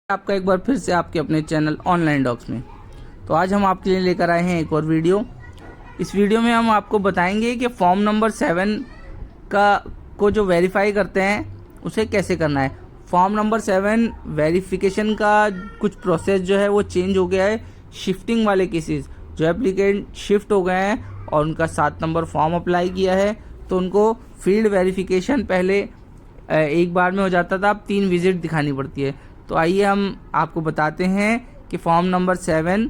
आपका एक बार फिर से आपके अपने चैनल ऑनलाइन डॉक्स में। तो आज हम आपके लिए लेकर आए हैं एक और वीडियो। इस वीडियो में हम आपको बताएंगे कि फॉर्म नंबर 7 को जो वेरीफाई करते हैं उसे कैसे करना है। फॉर्म नंबर 7 वेरिफिकेशन का कुछ प्रोसेस जो है वो चेंज हो गया है। शिफ्टिंग वाले केसेस जो एप्लीकेंट शिफ्ट हो गए हैं और उनका 7 नंबर फॉर्म अप्लाई किया है तो उनको फील्ड वेरिफिकेशन पहले एक बार में हो जाता था, अब 3 विजिट दिखानी पड़ती है। तो आइए हम आपको बताते हैं कि फॉर्म नंबर 7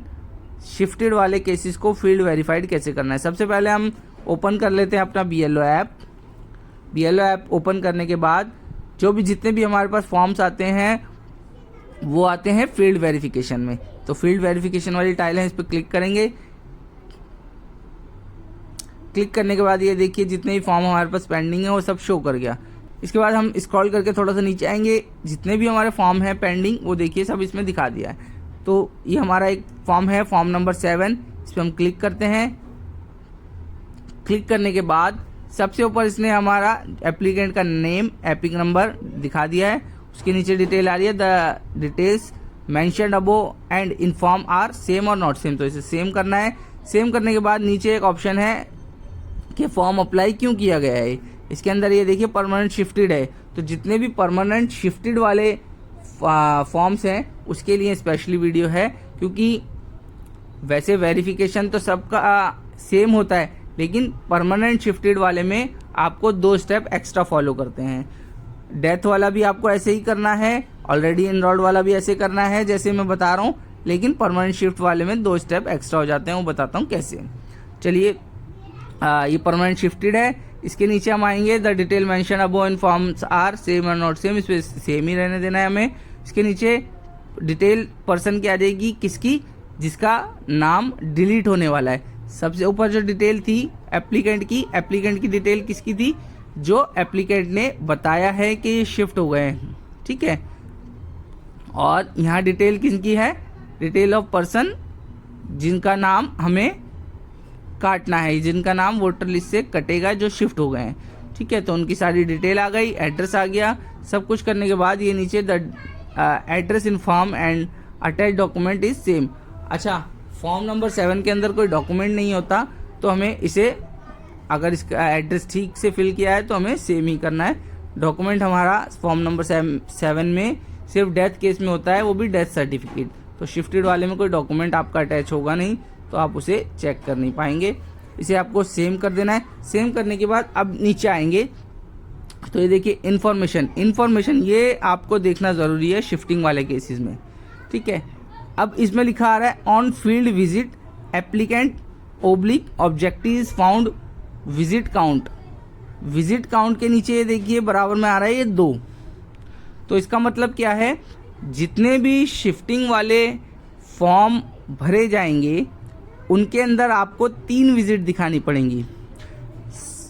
शिफ्टेड वाले केसेस को फील्ड वेरीफाइड कैसे करना है। सबसे पहले हम ओपन कर लेते हैं अपना BLO app. BLO app open करने के बाद जो भी जितने भी हमारे पास फॉर्म्स आते हैं वो आते हैं फील्ड वेरिफिकेशन में। तो फील्ड वेरिफिकेशन वाली टाइल है, इस पर क्लिक करेंगे। क्लिक करने के बाद ये देखिए जितने भी फॉर्म हमारे पास पेंडिंग है वो सब शो कर गया। इसके बाद हम स्क्रॉल करके थोड़ा सा नीचे आएंगे, जितने भी हमारे फॉर्म हैं पेंडिंग वो देखिए सब इसमें दिखा दिया है। तो ये हमारा एक फॉर्म है, फॉर्म नंबर 7, इस पर हम क्लिक करते हैं। क्लिक करने के बाद सबसे ऊपर इसने हमारा एप्लीकेंट का नेम, एपिक नंबर दिखा दिया है। उसके नीचे डिटेल आ रही है, the details mentioned above and inform are same और नॉट सेम। तो इसे सेम करना है। सेम करने के बाद नीचे एक ऑप्शन है कि फॉर्म अप्लाई क्यों किया गया है। इसके अंदर ये देखिए परमानेंट शिफ्टेड है, तो जितने भी परमानेंट शिफ्टेड वाले फॉर्म्स हैं उसके लिए स्पेशली वीडियो है, क्योंकि वैसे वेरिफिकेशन तो सबका सेम होता है लेकिन परमानेंट शिफ्टेड वाले में आपको 2 स्टेप एक्स्ट्रा फॉलो करते हैं। डेथ वाला भी आपको ऐसे ही करना है, ऑलरेडी एनरोल्ड वाला भी ऐसे करना है जैसे मैं बता रहा हूँ, लेकिन परमानेंट शिफ्ट वाले में 2 स्टेप एक्स्ट्रा हो जाते हैं, वो बताता हूँ कैसे। चलिए ये परमानेंट शिफ्टेड है। इसके नीचे हम आएंगे, the detail mention above in forms are same और नॉट सेम, इस पर सेम ही रहने देना है हमें। इसके नीचे डिटेल पर्सन की आ जाएगी, किसकी, जिसका नाम डिलीट होने वाला है। सबसे ऊपर जो डिटेल थी एप्लीकेंट की डिटेल किसकी थी, जो एप्लीकेंट ने बताया है कि ये शिफ्ट हो गए हैं, ठीक है। और यहाँ डिटेल किसकी है, डिटेल ऑफ पर्सन जिनका नाम हमें काटना है, जिनका नाम वोटर लिस्ट से कटेगा, जो शिफ्ट हो गए हैं, ठीक है। तो उनकी सारी डिटेल आ गई, एड्रेस आ गया। सब कुछ करने के बाद ये नीचे the address in form and attach document is same. अच्छा, फॉर्म नंबर 7 के अंदर कोई डॉक्यूमेंट नहीं होता तो हमें इसे, अगर इसका एड्रेस ठीक से फिल किया है तो हमें सेम ही करना है। डॉक्यूमेंट हमारा फॉर्म नंबर 7 में सिर्फ डेथ केस में होता है, वो भी डेथ सर्टिफिकेट। तो शिफ्टेड वाले में कोई डॉक्यूमेंट आपका अटैच होगा नहीं, तो आप उसे चेक कर नहीं पाएंगे। इसे आपको सेम कर देना है। सेम करने के बाद अब नीचे आएंगे तो ये देखिए इन्फॉर्मेशन ये आपको देखना ज़रूरी है शिफ्टिंग वाले केसेस में, ठीक है। अब इसमें लिखा आ रहा है on field visit applicant oblique objectives found visit count के नीचे ये देखिए बराबर में आ रहा है ये 2। तो इसका मतलब क्या है, जितने भी शिफ्टिंग वाले फॉर्म भरे जाएंगे उनके अंदर आपको 3 विजिट दिखानी पड़ेंगी।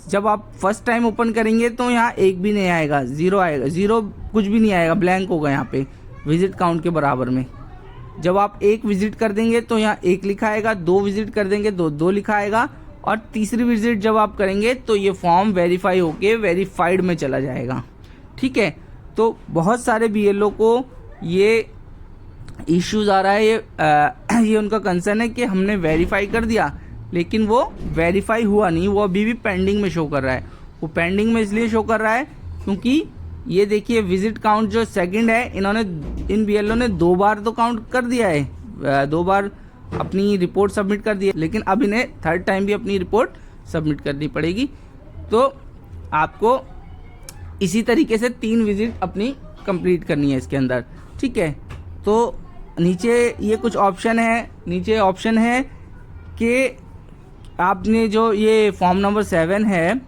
जब आप फर्स्ट टाइम ओपन करेंगे तो यहाँ 1 भी नहीं आएगा, 0 आएगा, 0 कुछ भी नहीं आएगा, ब्लैंक होगा यहाँ पे विजिट काउंट के बराबर में। जब आप 1 विजिट कर देंगे तो यहाँ 1 लिखा आएगा, 2 विजिट कर देंगे तो 2 लिखा आएगा, और तीसरी विजिट जब आप करेंगे तो ये फॉर्म वेरीफाई होके वेरीफाइड में चला जाएगा, ठीक है। तो बहुत सारे BLO को ये इश्यूज आ रहा है, ये उनका कंसर्न है कि हमने वेरीफाई कर दिया लेकिन वो वेरीफाई हुआ नहीं, वो अभी भी पेंडिंग में शो कर रहा है। वो पेंडिंग में इसलिए शो कर रहा है क्योंकि ये देखिए विजिट काउंट जो सेकंड है, इन BLO ने 2 बार तो काउंट कर दिया है, 2 बार अपनी रिपोर्ट सबमिट कर दी है, लेकिन अब इन्हें 3rd टाइम भी अपनी रिपोर्ट सबमिट करनी पड़ेगी। तो आपको इसी तरीके से 3 विजिट अपनी कंप्लीट करनी है इसके अंदर, ठीक है। तो नीचे ये कुछ ऑप्शन है, नीचे ऑप्शन है कि आपने जो ये फॉर्म नंबर 7 है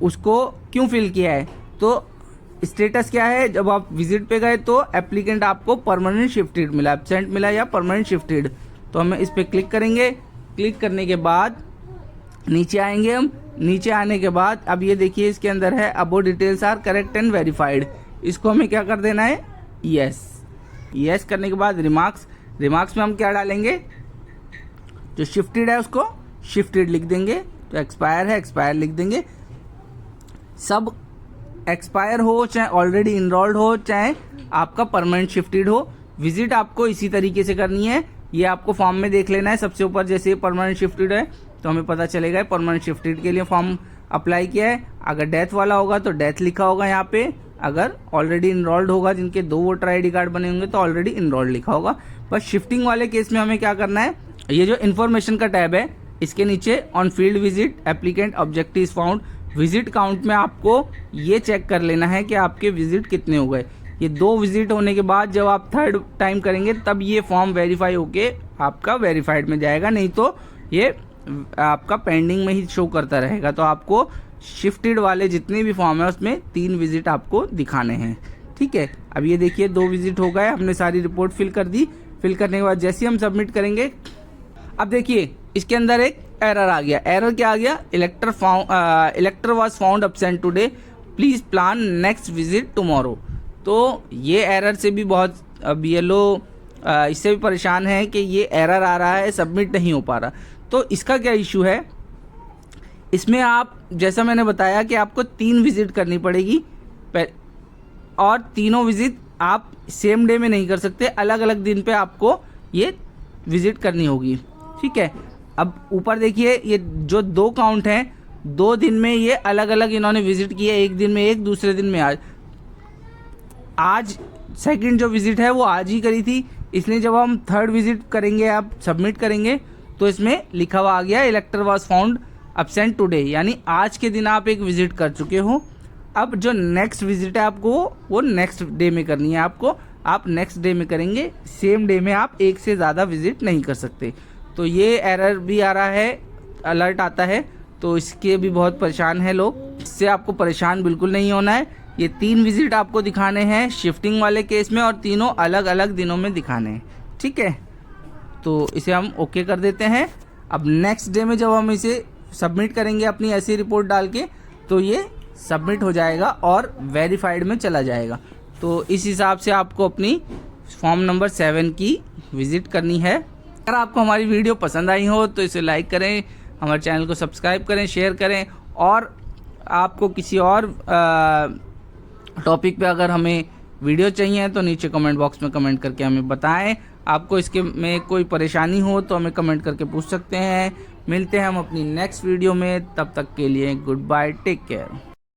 उसको क्यों फिल किया है। तो स्टेटस क्या है, जब आप विजिट पे गए तो एप्लीकेंट आपको परमानेंट शिफ्टेड मिला, एब्सेंट मिला या परमानेंट शिफ्टेड। तो हम इस पर क्लिक करेंगे। क्लिक करने के बाद नीचे आएंगे हम। नीचे आने के बाद अब ये देखिए इसके अंदर है above details are correct and verified, इसको हमें क्या कर देना है, यस करने के बाद रिमार्क्स में हम क्या डालेंगे, जो शिफ्टेड है उसको शिफ्टेड लिख देंगे, तो एक्सपायर है एक्सपायर लिख देंगे। सब एक्सपायर हो चाहे ऑलरेडी इनरोल्ड हो चाहे आपका परमानेंट शिफ्टेड हो, विजिट आपको इसी तरीके से करनी है। ये आपको फॉर्म में देख लेना है, सबसे ऊपर जैसे परमानेंट शिफ्टेड है तो हमें पता चलेगा परमानेंट शिफ्टेड के लिए फॉर्म अप्लाई किया है। अगर डेथ वाला होगा तो डेथ लिखा होगा यहाँ पे, अगर ऑलरेडी इनरोल्ड होगा, जिनके 2 वोटर ID कार्ड बने होंगे तो ऑलरेडी इनरोल्ड लिखा होगा। बस शिफ्टिंग वाले केस में हमें क्या करना है, ये जो इन्फॉर्मेशन का टैब है इसके नीचे on field visit applicant objective found visit count में आपको ये चेक कर लेना है कि आपके विजिट कितने हो गए। ये 2 विजिट होने के बाद जब आप 3rd टाइम करेंगे तब ये फॉर्म वेरीफाई होके आपका वेरीफाइड में जाएगा, नहीं तो ये आपका पेंडिंग में ही शो करता रहेगा। तो आपको शिफ्टेड वाले जितने भी फॉर्म है उसमें 3 विजिट आपको दिखाने हैं। ठीक है, अब ये देखिए 2 विजिट हो गए, हमने सारी रिपोर्ट फिल कर दी। फिल करने के बाद जैसे ही हम सबमिट करेंगे, अब देखिए इसके अंदर एक एरर आ गया। एरर क्या आ गया, इलेक्टर was found absent today, please plan next visit tomorrow. तो ये एरर से भी बहुत BLO इससे भी परेशान है कि ये एरर आ रहा है, सबमिट नहीं हो पा रहा। तो इसका क्या इशू है, इसमें आप जैसा मैंने बताया कि आपको 3 विजिट करनी पड़ेगी और तीनों विजिट आप सेम डे में नहीं कर सकते, अलग अलग दिन पे आपको ये विजिट करनी होगी। ठीक है, अब ऊपर देखिए ये जो 2 काउंट हैं, 2 दिन में ये अलग अलग इन्होंने विजिट किए, एक दिन में एक, दूसरे दिन में आज सेकंड जो विजिट है वो आज ही करी थी, इसलिए जब हम 3rd विजिट करेंगे, आप सबमिट करेंगे तो इसमें लिखा हुआ आ गया इलेक्टर वाज फाउंड एब्सेंट टुडे, यानी आज के दिन आप एक विजिट कर चुके हो। अब जो नेक्स्ट विजिट है आपको वो नेक्स्ट डे में करनी है, आपको आप नेक्स्ट डे में करेंगे, सेम डे में आप एक से ज़्यादा विजिट नहीं कर सकते। तो ये एरर भी आ रहा है, अलर्ट आता है, तो इसके भी बहुत परेशान है लोग। इससे आपको परेशान बिल्कुल नहीं होना है। ये 3 विजिट आपको दिखाने हैं शिफ्टिंग वाले केस में और तीनों अलग अलग दिनों में दिखाने हैं। ठीक है, तो इसे हम ओके कर देते हैं। अब नेक्स्ट डे में जब हम इसे सबमिट करेंगे अपनी ऐसी रिपोर्ट डाल के, तो ये सबमिट हो जाएगा और वेरीफाइड में चला जाएगा। तो इस हिसाब से आपको अपनी फॉर्म नंबर 7 की विजिट करनी है। अगर आपको हमारी वीडियो पसंद आई हो तो इसे लाइक करें, हमारे चैनल को सब्सक्राइब करें, शेयर करें, और आपको किसी और टॉपिक पे अगर हमें वीडियो चाहिए तो नीचे कमेंट बॉक्स में कमेंट करके हमें बताएं। आपको इसके में कोई परेशानी हो तो हमें कमेंट करके पूछ सकते हैं। मिलते हैं हम अपनी नेक्स्ट वीडियो में, तब तक के लिए गुड बाय, टेक केयर।